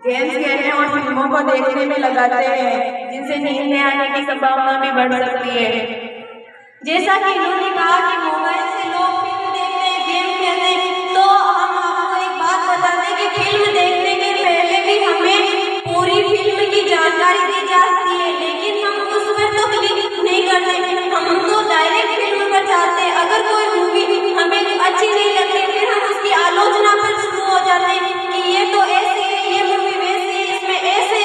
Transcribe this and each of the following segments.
Games खेलने और फिल्मों को देखने में लगाते हैं, जिनसे नींद में आने की संभावना भी बढ़ सकती है। जैसा कि इन्होंने कहा कि मोबाइल से लोग फिल्म देखते हैं, गेम खेलते हैं, तो हम आपको एक बात बता दें कि फिल्म देखने के पहले भी हमें पूरी फिल्म की जानकारी दी जाती है, लेकिन हम उस पर तो क्लिक नहीं करते, हम तो डायरेक्ट फिल्म पर जाते हैं। अगर कोई मूवी हमें अच्छी नहीं लगती, फिर हम उसकी आलोचना पर शुरू हो जाते हैं कि ये तो ऐसी है, ये मूवी वैसी है, इसमें ऐसे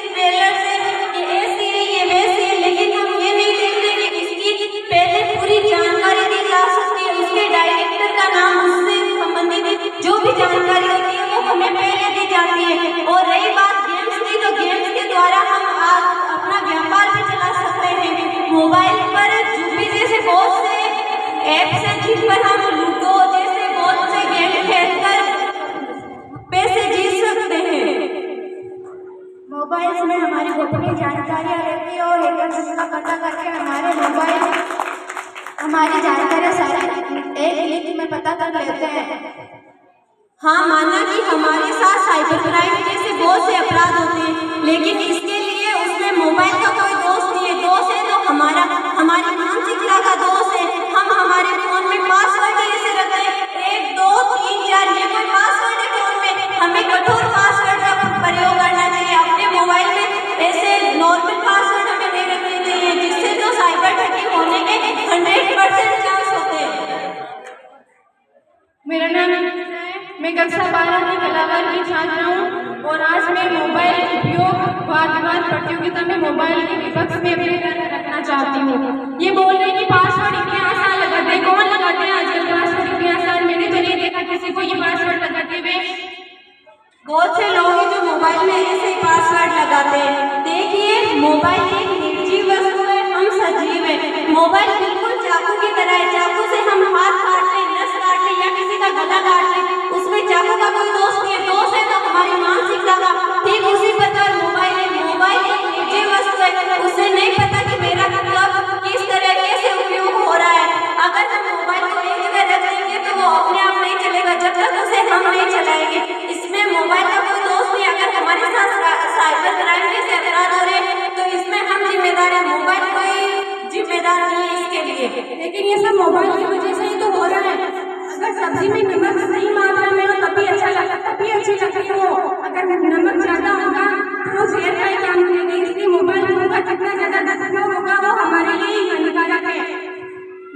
ट्रेलर से ये ऐसी है, ये वैसी है, लेकिन हम ये नहीं देखते कि इसकी पहले पूरी जानकारी दी जा सकती है, उसके डायरेक्टर का नाम, उससे संबंधित जो भी जानकारी होती है वो हमें पहले दी जाती है। और रही बात गेम्स की, तो गेम्स के द्वारा हम आज अपना व्यापार भी चला सकते हैं। मोबाइल पर जूबी जैसे बहुत से ऐप्स हैं जिन पर हम लूडो जैसे बहुत से गेम खेलकर पैसे जीत सकते हैं। मोबाइल में हमारी गोपनीय जानकारियाँ रहती है और हैकर्स इसका पता करके हमारी जानकारियाँ सारी एक क्लिक में पता कर लेते हैं। हाँ, माना कि हमारे साथ साइबर क्राइम जैसे बहुत से अपराध होते हैं, लेकिन इसके लिए उसमें मोबाइल का कोई दोष नहीं है। दोष है तो हमारी मानसिकता का दोष है। हम हमारे फोन में पासवर्ड ऐसे रखते हैं 1 2 3 4, ये कोई पासवर्ड है फोन में, हमें कठोर पासवर्ड का प्रयोग करना चाहिए। अपने मोबाइल में ऐसे नॉर्मल पासवर्ड हमें नहीं रखने चाहिए, जिससे जो साइबर ठगी होने के 100% चांस होते हैं। मेरा नाम है, मैं कक्षा 12 की कलाकार की छात्रा हूँ और आज मैं मोबाइल उपयोग वाद विवाद प्रतियोगिता में मोबाइल के विपक्ष में अपने तर्क रखना चाहती हूँ। ये बोल रहे हैं कि पासवर्ड इतने आसान लगाते हैं, कौन लगाते हैं आजकल पासवर्ड इतने आसान? मैंने तो नहीं देखा किसी को ये पासवर्ड लगाते हुए। बहुत से लोग हैं जो मोबाइल में ऐसे ही पासवर्ड लगाते हैं। देखिए, मोबाइल एक निर्जीव वस्तु है, हम सजीव हैं। मोबाइल बिल्कुल चाकू की तरह है, चाकू से हम हाथ काट लें, नस काट लें या किसी का गला काट लें, उसमें चाकू का कोई दोष नहीं है। दोष है तो हमारी मानसिकता का। ठीक उसी प्रकार मोबाइल है, मोबाइल एक निर्जीव वस्तु है, उसे नहीं पता कि मेरा कब किस तरह कैसे उपयोग हो रहा है। अगर हम मोबाइल को एक जगह रख देंगे तो वो अपने आप नहीं चलेगा जब तक उसे हम नहीं चलाएंगे। इसमें मोबाइल का कोई दोष नहीं। अगर हमारे साथ साइबर क्राइम जैसे अपराध हो रहे हैं तो इसमें हम जिम्मेदार हैं, मोबाइल कोई जिम्मेदार नहीं है इसके लिए। लेकिन ये सब मोबाइल की वजह से ही तो हो रहा है। अगर सब्जी में नमक सही मात्रा में हो तभी अच्छी लगती हो, अगर नमक ज्यादा होगा तो वो जहर का ही काम करेगी। इसलिए मोबाइल फोन का कितना ज्यादा दुरुपयोग होगा वो हमारे लिए ही हानिकारक है।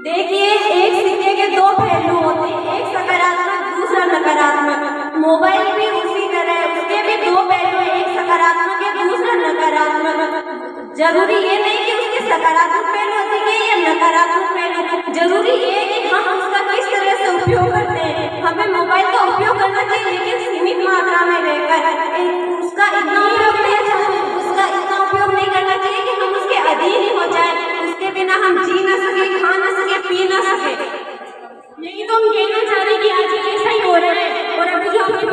देखिए, एक सिक्के के 2 पहलू होते हैं, एक सकारात्मक दूसरा नकारात्मक। मोबाइल भी उसी तरह है, उसके भी 2 पहलू हैं, एक सकारात्मक है दूसरा नकारात्मक। जरूरी ये नहीं कि उसके सकारात्मक पहलू दिखे या नकारात्मक पहलू, जरूरी ये है कि हम उसका किस तरह से उपयोग करते हैं। हमें मोबाइल का उपयोग करना चाहिए लेकिन सीमित मात्रा में रहकर। उसका इतना उपयोग नहीं करना चाहिए कि हम उसके अधीन ही हो जाए, उसके बिना हम जी ना सके, खा ना सके, पी ना सके। यही तो हम कहना चाह रहे हैं कि आज ऐसा ही हो रहा है। और अभी जो हमने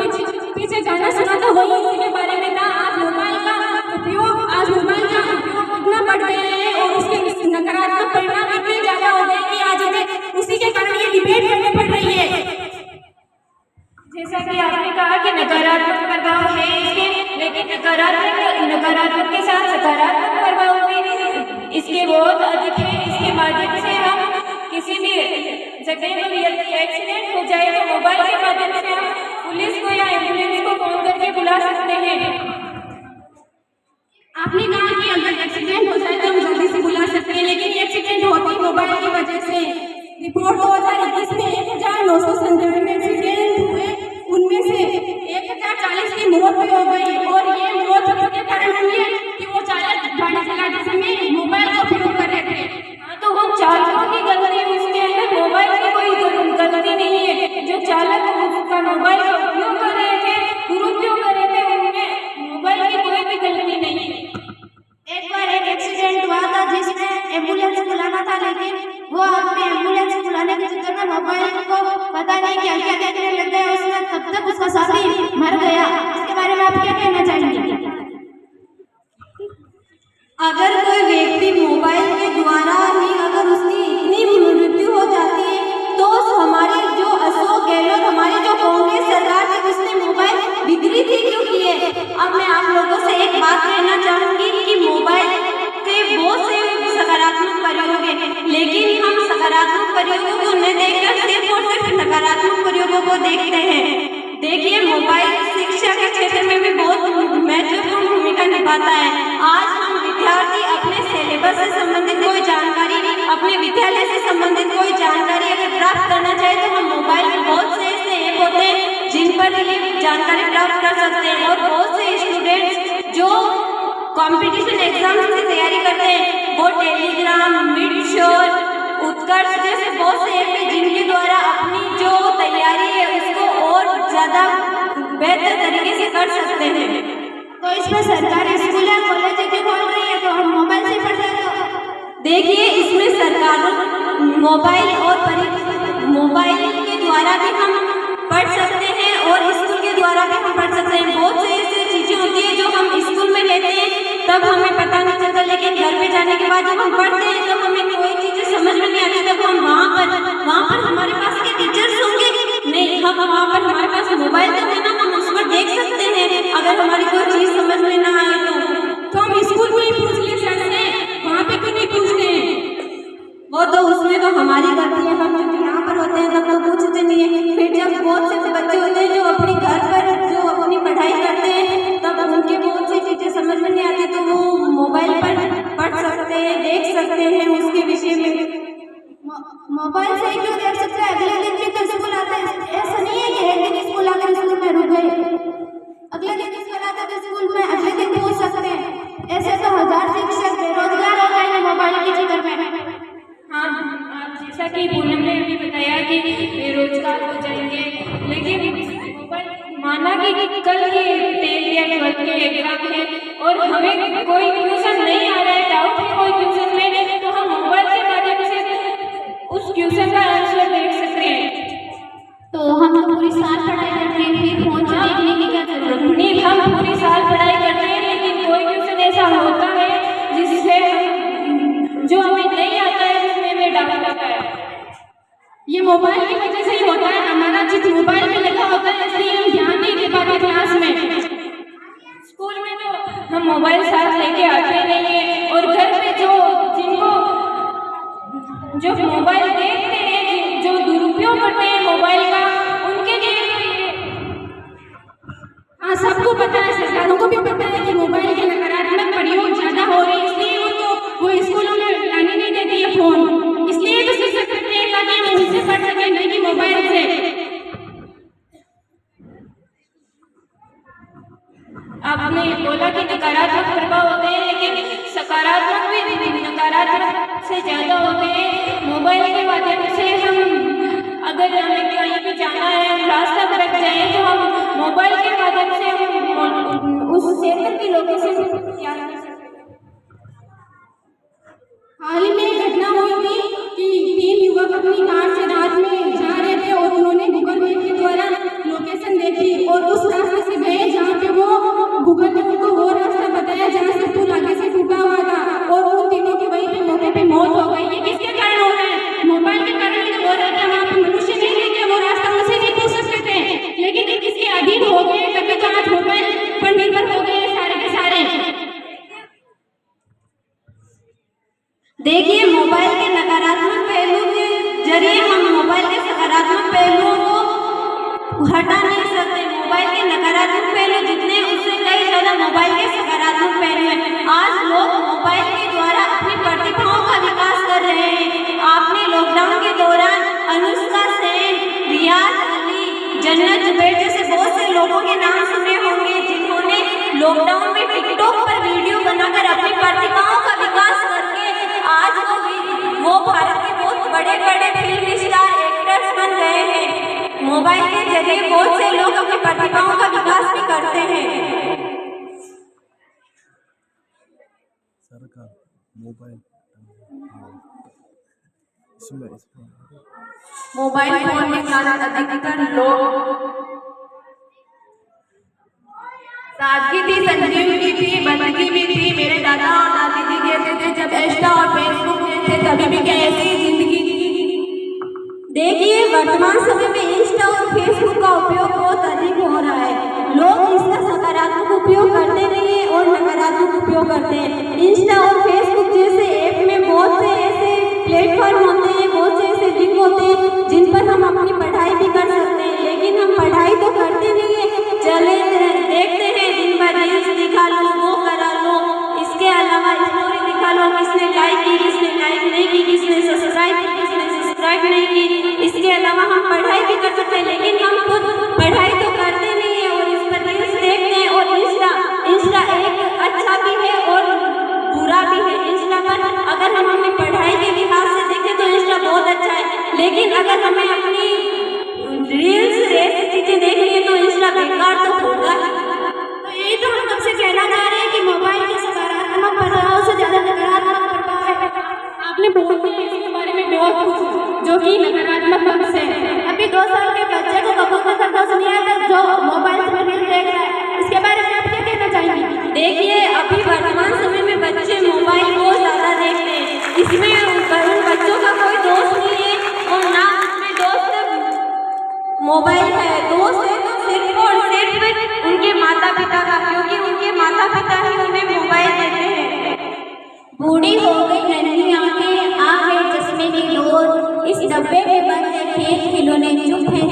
पीछे गाना सुना था वही इसी के बारे में था। आज मोबाइल का उपयोग इतना बढ़ गया है और उसके नकारात्मक परिणाम इतने ज्यादा हो गए कि आज हमें उसी के कारण ये डिबेट करनी पड़ रही है। जैसा कि आपने कहा कि नकारात्मक प्रभाव है इसके, लेकिन नकारात्मक के साथ सकारात्मक प्रभाव भी इसके बहुत अधिक है। इसके माध्यम से हम किसी भी जगह पर यदि एक्सीडेंट हो जाए तो मोबाइल के माध्यम से हम पुलिस को या एम्बुलेंस को फोन करके बुला सकते हैं। आपने कहा कि अगर एक्सीडेंट हो जाए तो हम जल्दी से बुला सकते हैं, लेकिन ये एक्सीडेंट होती मोबाइल की वजह से। रिपोर्ट 2021 में 1997 एक्सीडेंट हुए, उनमें से 1040 की मौत भी हो गई। और ये मौत के कारण हुई है कि वो चालक गाड़ी चलाते समय मोबाइल का उपयोग कर रहे थे। तो वो चालकों की गलती है, उसके अंदर मोबाइल की कोई गलती नहीं है। जो चालक उसका मोबाइल का उपयोग कर रहे थे, दुरुपयोग कर रहे थे, उनमें मोबाइल की कोई भी गलती नहीं है। एक बार एक एक्सीडेंट हुआ था जिसमें एम्बुलेंस बुलाना था, लेकिन वो अपने एम्बुलेंस बुलाने के चक्कर में मोबाइल को पता नहीं क्या क्या देखने लग गए, उसमें तब तक उसका साथी मर गया। इसके बारे में आप क्या कहना चाहेंगे? अगर कोई व्यक्ति मोबाइल के द्वारा ही अगर उसकी इतनी मृत्यु हो जाती है तो हमारे जो अशोक गहलोत, हमारी जो कांग्रेस सरकार थी, उसने मोबाइल बिगड़ी थी क्योंकि देना चाहूँगी कि मोबाइल के बहुत से सकारात्मक प्रयोग हैं, लेकिन हम सकारात्मक प्रयोगों को न देखकर सिर्फ और सिर्फ नकारात्मक प्रयोगों को देखते हैं। देखिए, मोबाइल शिक्षा के क्षेत्र में भी बहुत महत्वपूर्ण भूमिका निभाता है। आज हम विद्यार्थी अपने सिलेबस से संबंधित कोई जानकारी, अपने विद्यालय से संबंधित कोई जानकारी अगर प्राप्त करना चाहे तो हम मोबाइल में बहुत से ऐसे ऐप होते हैं जिन पर ये जानकारी प्राप्त कर सकते हैं। और बहुत से स्टूडेंट्स जो कंपटीशन एग्जाम की तैयारी करते हैं वो टेलीग्राम, मीटशोर, उत्कर्ष जैसे बहुत से ऐप हैं जिनके द्वारा अपनी जो तैयारी है उसको और ज़्यादा बेहतर तरीके से कर सकते हैं। तो इसमें सरकारी स्कूल या कॉलेज क्यों खोल रही है, तो हम मोबाइल से पढ़ रहे हैं। देखिए, इसमें सरकार मोबाइल के द्वारा भी हम पढ़ सकते हैं और स्कूल के द्वारा भी हम पढ़ सकते हैं। बहुत से ऐसी चीज़ें होती है जो हम स्कूल में लेते हैं तब हमें पता नहीं चलता, लेकिन घर पे जाने के बाद जब हम पढ़ते हैं तब हमें कोई चीज़ें समझ में नहीं आती। तब हम वहाँ पर हमारे पास के टीचर्स होंगे नहीं, हम वहाँ पर हमारे पास मोबाइल तो है ना, हम उस पर देख सकते हैं। अगर हमारी कोई चीज़ समझ में ना आए तो हम स्कूल में ही पूछ लिए सर से, वहाँ पे क्यों नहीं पूछते हैं? वो तो उसमें तो हमारी गलती है, हम जब यहाँ पर होते हैं तब तो पूछते नहीं है। फिर जब बहुत से बच्चे होते हैं जो अपने घर पर जो अपनी पढ़ाई करते हैं तब उनके बहुत सी चीज़ें समझ में नहीं आती तो वो मोबाइल पर पढ़ सकते हैं, देख सकते हैं उसके विषय में। मोबाइल से क्यों देख सकते हैं? अगले दिन भी तो स्कूल आता है, ऐसा नहीं है कि एक दिन स्कूल आकर स्कूल में रुक गए, अगले दिन स्कूल आता है स्कूल में अगले दिन पूछ सकते हैं। ऐसे तो 1000 शिक्षक बेरोजगार हो गए मोबाइल के चक्कर में। हाँ, जैसा कि पूनम ने अभी बताया कि बेरोजगार हो जाएंगे, लेकिन माना कि कल ही 10th या 12th के एग्जाम है और हमें कोई क्वेश्चन नहीं आ रहा है, डाउट है कोई क्वेश्चन में, तो हम मोबाइल के माध्यम से उस क्वेश्चन का आंसर देख सकते हैं। तो हम तो पूरी साल पढ़ाई करते हैं, फिर फोन से देखने की क्या जरूरत नहीं, हम पूरी साल पढ़ाई करते हैं लेकिन कोई क्वेश्चन ऐसा होता है जिससे जो हमें नहीं आता है जिसमें हमें डाउट आता है। ये मोबाइल की वजह से ही होता है, हमारा चित मोबाइल में लगा होता है इसलिए हम ध्यान नहीं दे पाते क्लास में। स्कूल में तो हम मोबाइल साथ लेके आते नहीं है और घर पे जो मोबाइल देखते हैं, जो दुरुपयोग करते हैं मोबाइल का, उनके लिए हाँ सबको पता है, सरकारों को भी पता है कि मोबाइल के नकारात्मक प्रयोग ज़्यादा हो रहे हैं, इसलिए वो स्कूलों में लाने नहीं देती है फोन, इसलिए तो शिक्षक करते हैं ताकि हम उनसे पढ़ सकें, नहीं कि मोबाइल से। आपने बोला कि नकारात्मक प्रभाव होते हैं लेकिन सकारात्मक भी नकारात्मक से ज़्यादा होते हैं। मोबाइल के माध्यम से हम अगर हमें कहीं भी जाना है, रास्ता भटक जाए तो हम मोबाइल के माध्यम से हम उस क्षेत्र की लोकेशन याद कर सकते हैं। हाल ही में एक घटना हुई थी कि 3 युवक अपनी कार से रात में जा रहे थे और उन्होंने गूगल मैप के द्वारा लोकेशन देखी और उस रास्ते से गए जहाँ पे वो गूगल ने उनको वो रास्ता बताया जहाँ से पुल आगे से टूटा हुआ था और उन तीनों की वहीं पे मौके पे मौत हो गई। ये किसके कारण हो रहा है? मोबाइल के कारण ही हो रहा था। वहाँ पे मनुष्य नहीं लेके वो रास्ता उनसे नहीं पूछ सकते थे, लेकिन ये किसके अधीन हो गए, तभी तो आज मोबाइल पर निर्भर हो गए सारे के सारे। देखिए, मोबाइल के नकारात्मक पहलू के जरिए हम मोबाइल के सकारात्मक पहलुओं को हटा नहीं सकते। मोबाइल के नकारात्मक पहलू जितने उससे कई ज़्यादा मोबाइल के सकारात्मक पहलू हैं। आज लोग मोबाइल के द्वारा अपनी प्रतिभाओं का विकास कर रहे हैं। आपने लॉकडाउन के दौरान अनुष्का सेन, रियाज अली, जन्नत जुबैर जैसे बहुत से लोगों के नाम सुने होंगे जिन्होंने लॉकडाउन में टिकटॉक पर वीडियो बनाकर अपनी प्रतिभाओं का विकास करके आज वो भारत के बहुत बड़े बड़े फिल्म स्टार एक्टर्स बन गए हैं। मोबाइल के जरिए बहुत से लोग अपनी प्रतिभाओं का विकास भी करते हैं। सरकार मोबाइल फोन में ज्यादा अधिकतर लोग सादगी थी, संजीवनी थी, बंदगी भी थी। मेरे दादा और दादी जी कहते थे जब इंस्टा और फेसबुक थे तभी भी क्या ऐसी ही जिंदगी थी। देखिए, वर्तमान समय में इंस्टा और फेसबुक का उपयोग बहुत अधिक हो रहा है। लोग इसका सकारात्मक उपयोग करते नहीं है और नकारात्मक रील्स दिखा लो, वो करा लो, इसके अलावा स्टोरी दिखा लो, किसने लाइक की, किसने लाइक नहीं की, किसने सब्सक्राइब की, किसने सब्सक्राइब नहीं की। इसके अलावा हम पढ़ाई भी कर सकते हैं, लेकिन हम खुद पढ़ाई तो करते नहीं है और इस पर रील्स देखते हैं। और इंस्टा एक अच्छा भी है और बुरा भी है। इंस्टा पर अगर हम अपनी पढ़ाई के लिहाज से देखें तो इंस्टा बहुत अच्छा है, लेकिन अगर हमें अपनी रील्स ऐसी चीजें देखनी है तो इंस्टा बेकार तो होगा। तो यही तो हम सबसे कहना चाह रहे हैं कि मोबाइल के सकारात्मक प्रभाव से ज्यादा नकारात्मक प्रभाव है। आपने बोल दिया इसके बारे में बहुत कुछ जो कि नकारात्मक पक्ष है। अभी 2 साल के बच्चे को कबूतर करता सुनिए जो मोबाइल पर रील देख रहा है, इसके बारे में आप क्या कहना चाहेंगे? देखिए, अभी वर्तमान समय में बच्चे मोबाइल बहुत ज्यादा देखते हैं। इसमें उन बच्चों का कोई दोष नहीं है और ना उसमें दोस्त मोबाइल है। दोस्त है तो सिर्फ और सिर्फ उनके माता पिता का, क्योंकि उनके माता पिता ही उन्हें मोबाइल देते हैं। बूढ़ी हो गई नन्ही आंखें, आ गए चश्मे की डोर, इस डब्बे में बंद है खेल खिलौने, चुप है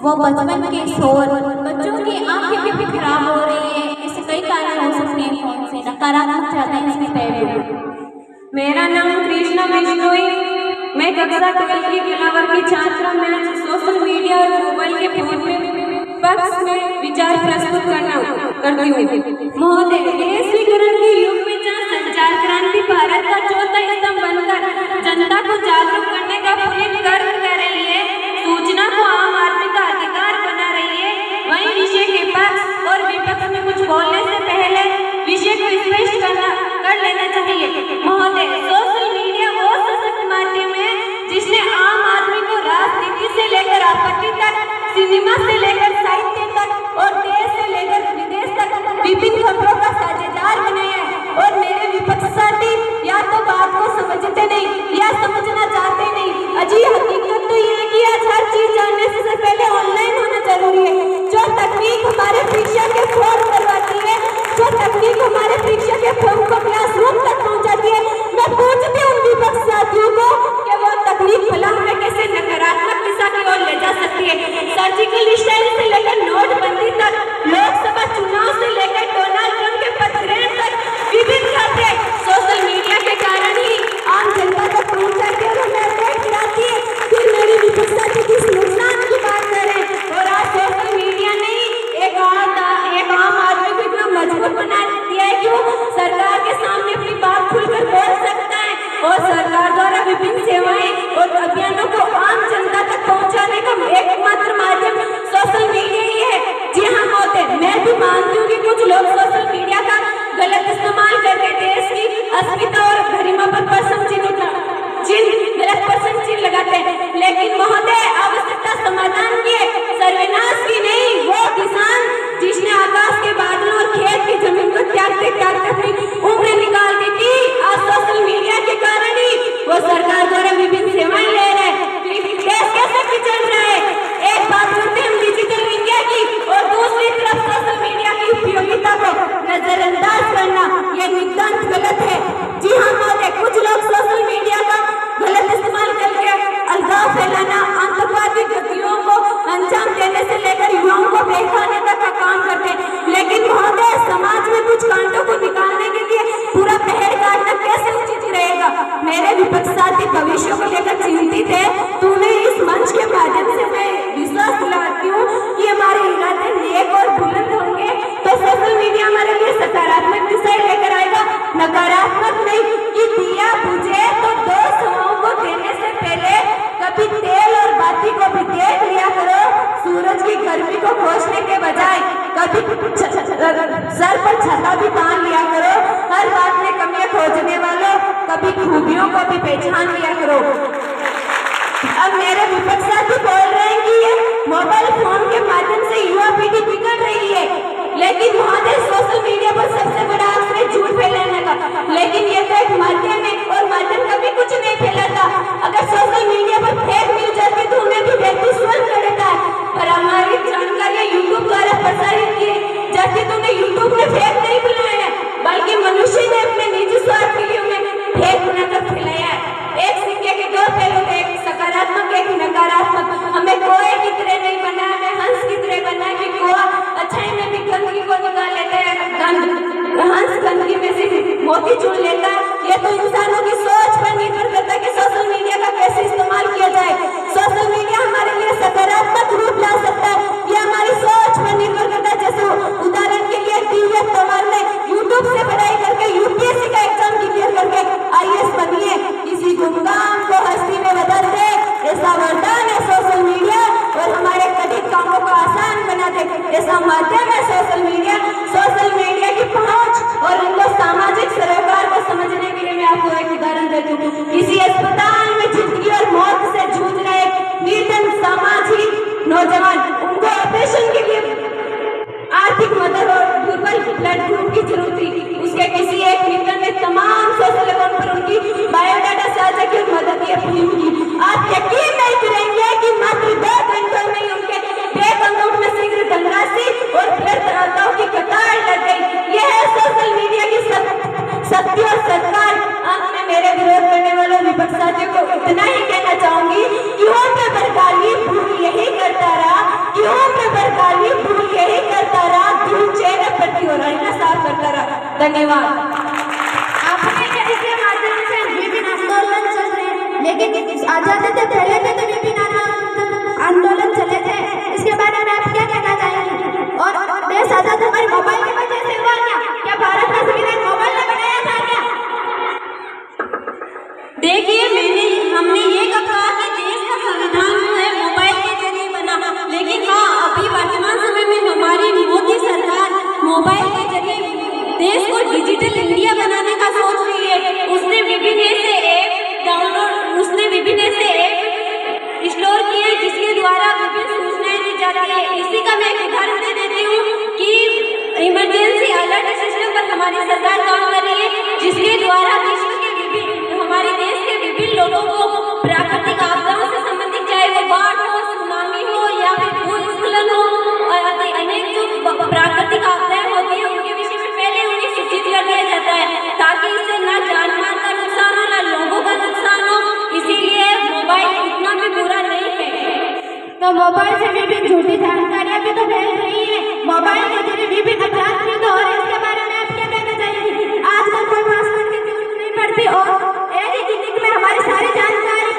वो बचपन के शोर। बच्चों की आंखें भी खराब हो रही है, इससे कई कारण हो सकते हैं। कौन से नकारात्मक ज्यादा है इसमें पहले? मेरा नाम कृष्णा बिश्नोई, मैं कक्षा 12 की कलावर की छात्रा। मैं सोशल मीडिया और मोबाइल के फोन में पक्ष में विचार प्रस्तुत करती हूँ। महोदय, वैश्वीकरण के युग में जहाँ संचार क्रांति भारत का चौथा स्तंभ बनकर जनता को जागरूक करने का पुनीत कार्य कर रही है, सूचना को आम आदमी का अधिकार बना रही है, वहीं विषय के पक्ष और विपक्ष में कुछ बोलने से पहले विषय को स्पष्ट कर लेना चाहिए। महोदय, सोशल मीडिया वो सशक्त माध्यम है जिसने आम आदमी को राजनीति से लेकर आपत्ति तक, सिनेमा से लेकर साहित्य तक और देश से लेकर विदेश तक विभिन्न खबरों का साझेदार बनाया है। और मेरे विपक्ष साथी या तो बात को समझते नहीं या समझना चाहते नहीं। अजी हकीकत तो ये है कि आज हर चीज जानने से पहले ऑनलाइन होना जरूरी है। जो तकनीक हमारे परीक्षा के फॉर्म करवाती है, जो तकनीक हमारे परीक्षा के फॉर्म को क्लासरूम तक पहुंचाती है, मैं पूछती हूँ विपक्ष साथियों को कि वो तकनीक भला हमें कैसे नकारात्मक दिशा की ओर ले जा सकती है। सर्जिकल स्ट्राइक से लेकर नोटबंदी तक, लोकसभा चुनाव से लेकर डोनाल्ड ट्रंप के पद ग्रहण तक विभिन्न खबरें सोशल मीडिया के कारण ही आम जनता तक पहुंच जाती है और हमें अपडेट कराती है। फिर मेरी विपक्ष साथी किस नुकसान की बात करें। और आज सोशल मीडिया ने एक आम आदमी को इतना मजबूत बना दिया है कि वो सरकार के सामने अपनी बात खुलकर बोल सकता है और सरकार द्वारा विभिन्न सेवाएं और अभियानों को आम जनता तक पहुंचाने का एकमात्र माध्यम सोशल मीडिया ही है। जी हाँ महोदय, मैं भी मानती हूँ कि कुछ लोग सोशल मीडिया का गलत इस्तेमाल करके देश की अस्मिता और गरिमा पर प्रश्न चिन्ह लगाते हैं, लेकिन महोदय आवश्यकता समाधान की है, सर्वनाश की नहीं। वो किसान जिसने आकाश के बादलों और खेत की जमीन को त्यागते त्यागते अपनी उम्र निकाल दी थी, आज सोशल मीडिया के कारण ही वो सरकार द्वारा विभिन्न सेवाएं ले रहे हैं। देश कैसे चल रहा है? एक बात करते हैं हम डिजिटल इंडिया की और दूसरी तरफ सोशल मीडिया की उपयोगिता को नजरअंदाज करना, ये नितांत गलत है। जी हाँ महोदय, कुछ लोग सोशल मीडिया का गलत इस्तेमाल करके अलगाव फैलाना, आतंकवादी गतिविधियों को अंजाम देने से लेकर युवाओं को बहकाने तक का काम करते हैं। लेकिन महोदय, समाज में कुछ कांडों को निकालने के लिए पूरा पहर काटना कैसे उचित रहेगा? मेरे विपक्ष साथी भविष्य को लेकर चिंतित है, तो उन्हें इस मंच के माध्यम से मैं विश्वास दिलाती हूँ कि हमारे इरादे नेक और बुलंद होंगे तो सोशल मीडिया हमारे लिए सकारात्मक दिशा लेकर आएगा, नकारात्मक नहीं। कि दिया बुझे तो 2 समाओं को देने से पहले कभी तेल और बाती को भी देख लिया करो। सूरज की गर्मी को खोजने के बजाय कभी सर पर छता भी बांध लिया करो। हर बात में कमियां खोजने वालों कभी खूबियों को भी पहचान लिया करो। अब मेरे विपक्ष साथी बोल रहे हैं कि ये मोबाइल फोन के माध्यम से युवा पीढ़ी बिगड़ रही है, लेकिन महोदय सोशल मीडिया पर सबसे बड़ा आश्रय झूठ फैलाने का, लेकिन ये तो एक माध्यम है और माध्यम कभी कुछ नहीं फैलाता। अगर सोशल मीडिया पर फेक न्यूज आती तो उन्हें भी व्यक्ति स्वयं करता है, पर हमारी जानकारियां यूट्यूब द्वारा प्रसारित की जाती तो उन्हें यूट्यूब ने फेक नहीं बुलाया है, बल्कि मनुष्य ने अपने निजी स्वार्थ के लिए उन्हें फेक बनाकर फैलाया है। एक सिक्के के 2 पहलू थे, एक सकारात्मक एक नकारात्मक। हमें कोए की तरह नहीं बनना, हमें हंस की तरह बनना है कि कोआ अच्छाई में भी गंदगी को निकाल जिंदगी में सिर्फ मोती चुन लेता है। ये तो इंसानों की सोच पर निर्भर करता है कि सोशल मीडिया का कैसे इस्तेमाल किया जाए। सोशल मीडिया हमारे लिए सकारात्मक रूप ला सकता है, ये हमारी सोच पर निर्भर करता है। जैसे उदाहरण के लिए दिव्य तंवर ने यूट्यूब से पढ़ाई करके यूपीएससी का एग्जाम क्लियर करके IAS बनी है। किसी गुमनाम को हस्ती में बदल दे, ऐसा वरदान है सोशल मीडिया, और हमारे कठिन कामों को आसान बना दे, ऐसा माध्यम है सोशल मीडिया। सोशल मीडिया की पहुंच और उनको सामाजिक सरोकार को समझने के लिए मैं आपको एक उदाहरण देती हूँ। किसी अस्पताल में जिंदगी और मौत से जूझ रहे एक निर्धन सामाजिक नौजवान, उनको ऑपरेशन के लिए आर्थिक मदद और दुर्बल ब्लड ग्रुप की जरूरत थी। उसके किसी एक मित्र ने तमाम सोशल अकाउंट पर उनकी बायोडाटा साझा की और मदद की अपील की। आप यकीन नहीं करेंगे कि मात्र 2 घंटों में ही उनके बैंक अकाउंट में शीघ्र धनराशि और ब्लड दाताओं की कतार लग गई। यह है सोशल मीडिया की शक्ति और सरकार। अंत में मेरे विरोध करने वालों विपक्ष साथियों को इतना ही कहना चाहूंगी, क्यों मैं बरकाली भूल यही करता रहा, क्यों मैं बरकाली भूल यही करता रहा, धूल चेहरे पर क्यों रहना साफ करता रहा। धन्यवाद। आपने इसके माध्यम से विभिन्न आंदोलन चल रहे हैं, लेकिन आजादी से पहले भी तो विभिन्न आंदोलन चले थे, इसके बारे में आप क्या कहना चाहेंगे? और देश आजाद हमारे मोबाइल की वजह से हुआ क्या भारत का संविधान मोबाइल ने बनाया था क्या? देखिए, हमने ये कहा कि देश का संविधान जो है मोबाइल के जरिए बना, लेकिन हाँ, अभी वर्तमान समय में हमारी मोदी सरकार मोबाइल के जरिए देश को डिजिटल इंडिया बनाने का सोच रही है। उसने विभिन्न ऐसे ऐप डाउनलोड, उसने विभिन्न ऐसे ऐप स्टोर किए जिसके द्वारा विभिन्न सूचनाएं दी जाती है। इसी का मैं एक उदाहरण दे देती हूँ कि इमरजेंसी अलर्ट सिस्टम पर हमारी सरकार काम कर रही है, जिसके द्वारा हमारे देश के विभिन्न लोगों को प्राकृतिक आपदाओं से संबंधित, चाहे वो बाढ़ हो, सुनामी हो या फिर भूस्खलन हो, अनेक जो प्राकृतिक आपदाएं होती है उनके विषय में पहले उन्हें सूचित कर दिया जाता है, ताकि इससे ना जानमाल का नुकसान हो ना लोगों का नुकसान हो। इसीलिए मोबाइल इतना भी बुरा नहीं है। तो मोबाइल से विभिन्न झूठी जानकारियां भी तो फैल रही है, मोबाइल के जरिए विभिन्न अपराध भी तो हो रहे हैं, इसके बारे में आप क्या कहना चाहेंगे? आजकल कोई पासवर्ड की जरूरत नहीं पड़ती और में हमारी सारी जानकारी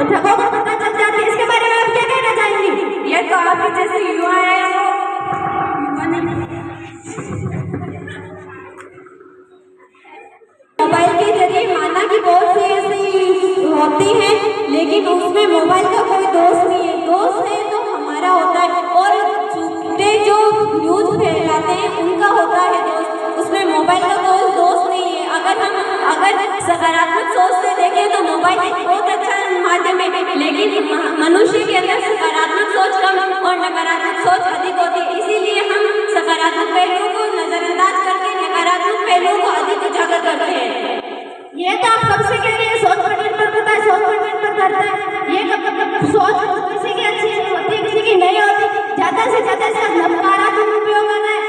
ठगों को पता चल जाती है, इसके बारे में आप क्या कहना चाहेंगे? ये तो आप जैसे युवा है, मोबाइल के जरिए माना कि बहुत सी ऐसी होती हैं, लेकिन उसमें मोबाइल का कोई दोष नहीं है। दोष है तो हमारा होता है, और झूठे जो न्यूज फैलाते हैं उनका होता है दोष, उसमें मोबाइल का कोई दोष नहीं है। अगर सकारात्मक सोच से देखें तो मोबाइल एक बहुत अच्छा माध्यम है, लेकिन मनुष्य के अंदर सकारात्मक सोच कम और नकारात्मक सोच अधिक होती है। इसीलिए हम सकारात्मक पहलुओं को नजरअंदाज करके नकारात्मक पहलुओं को अधिक उजागर करते हैं। ये तो आप कब से कह रहे हैं सोच पर निर्भर करता है, सोच पर निर्भर करता है। ये कब सोच किसी की अच्छी होती है, किसी की नहीं होती, ज्यादा से ज्यादा इसका नकारात्मक उपयोग करना है।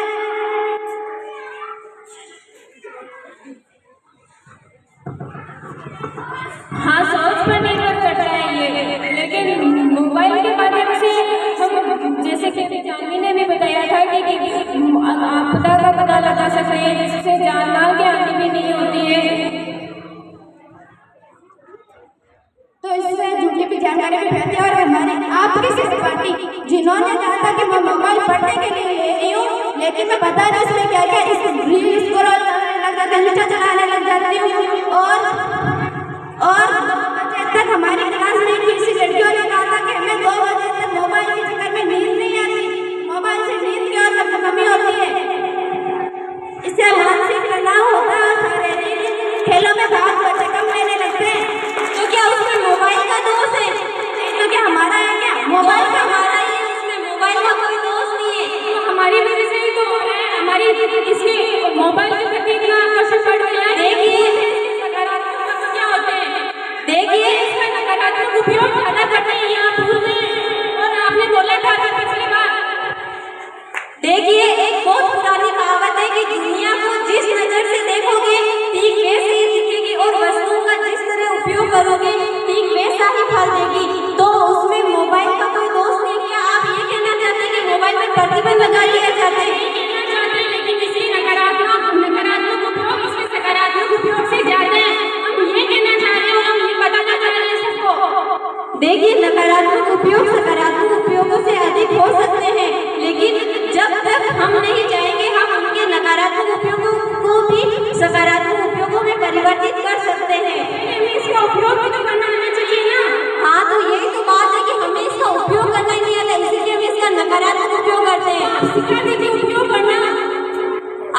हाँ, सोच पर निर्भर करता है ये, लेकिन मोबाइल के माध्यम से हम, जैसे कि जानवी ने भी बताया था कि आपदा का पता लगा सकते हैं, जिससे जान माल की हानि भी नहीं होती है। तो इससे झूठी भी जानकारी भी फैलती है। और हमारी आपकी सिर्फ पार्टी जिन्होंने कहा था कि मैं मोबाइल पढ़ने के लिए ले रही हूँ, लेकिन मैं बता रही हूँ इसमें क्या क्या, इस रील स्क्रॉल करने लग जाती हूँ, नीचे चलाने लग जाती हूँ। और 2 बजे तक हमारी क्लास में किसी लड़कियों ने कहा था कि हमें 2 बजे तक मोबाइल के चक्कर में नींद नहीं आती, मोबाइल से नींद की और कमी होती है। इससे मानसिक तनाव होता है और शारीरिक खेलों में भाग बच्चे कम लेने लगते हैं। तो क्या उसमें मोबाइल का दोष है? तो क्या हमारा है क्या? मोबाइल का हमारा ही है, उसमें मोबाइल का कोई दोष नहीं है। तो हमारी वजह से ही तो हो रहा है, हमारी इसके मोबाइल के प्रति इतना आकर्षण बढ़ गया है। देखिए, इसका नकारात्मक उपयोग ज्यादा करते हैं, यहाँ भूल गए। और आपने बोला था पिछली बार, देखिए, एक बहुत पुरानी कहावत है कि दुनिया को जिस नजर से देखोगे ठीक वैसे ही दिखेगी, और वस्तुओं का जिस तरह उपयोग करोगे ठीक वैसा ही फल देगी। तो उसमें मोबाइल का कोई दोष नहीं। क्या आप ये कहना चाहते हैं कि मोबाइल पर प्रतिबंध लगा लिया जाता है? लेकिन किसी नकारात्मक उपयोग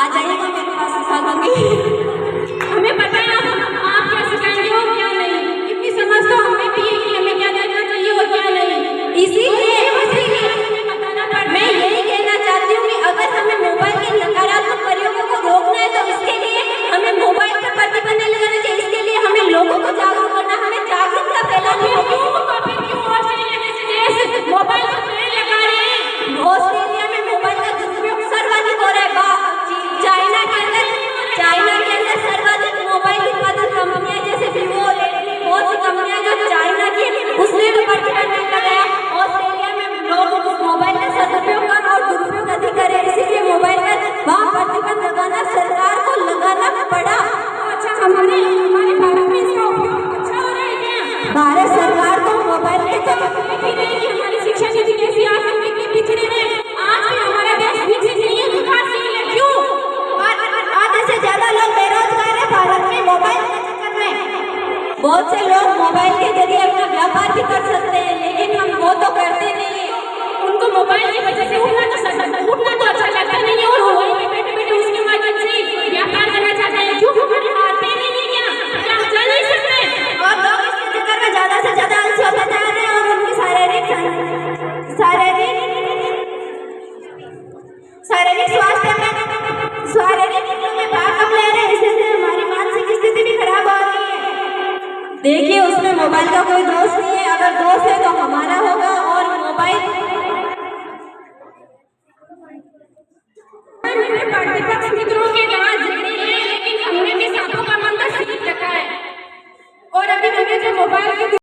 आ जाइएगा मेरे पास, सिखा दूंगी। हमें पता है आप क्या सिखाएंगे और क्या नहीं। इतनी समझ तो हमें भी है कि हमें क्या देखना चाहिए और क्या नहीं। इसीलिए हमें बताना पड़ता मैं है। यही कहना चाहती हूँ कि अगर हमें मोबाइल के नकारात्मक प्रयोगों को रोकना है तो इसके लिए हमें मोबाइल पर प्रतिबंध लगाना चाहिए। इसके लिए हमें लोगों को जागरूक करना, हमें जागरूकता फैलानी होगी। मोबाइल पर पेड़ लगा रहे हैं। ऑस्ट्रेलिया में मोबाइल का दुरुपयोग सर्वाधिक हो रहा है। चाइना के अंदर सर्वाधिक मोबाइल उत्पादक कंपनियां जैसे वीवो, रेडमी, बहुत सी कंपनियां जो चाइना की, उसने तो प्रतिबंध नहीं लगाया। ऑस्ट्रेलिया में लोग मोबाइल का सदुपयोग कम और दुरुपयोग अधिक कर रहे हैं, इसीलिए मोबाइल पर वहाँ प्रतिबंध लगाना सरकार को लगाना पड़ा। अच्छा, हमारे भारत में इसका उपयोग अच्छा हो रहा है क्या? भारत सरकार को मोबाइल के हमारी शिक्षा नीति कैसी आज हम कितने पिछड़े हैं। आज भी हमारा देश विकसित नहीं है, विकासशील है। क्यों? आधे से ज्यादा लोग बेरोजगार है भारत में मोबाइल के चक्कर में। बहुत से लोग मोबाइल के जरिए अपना व्यापार भी कर सकते हैं, लेकिन हम वो तो करते नहीं है। उनको मोबाइल की वजह से उठना तो अच्छा लगता नहीं है और वहीं पे बैठे बैठे उसके माध्यम से व्यापार करना चाहते हैं। क्यों? हमारे हाथ में नहीं है क्या हम चल नहीं सकते? और लोग इसके चक्कर में ज्यादा से ज्यादा आलसी होते जा रहे हैं और उनकी शारीरिक में भाग कम ले रहे हैं, इससे हमारी मानसिक स्थिति भी खराब हो रही है। देखिए, उसमें मोबाइल का कोई दोष नहीं है, अगर दोष है तो हमारा होगा। और मोबाइल प्रतिपक्ष मित्रों के गांव झगड़े हैं, लेकिन हमने भी सांपों का मंदिर सीख रखा है। और अभी हमें जो मोबाइल की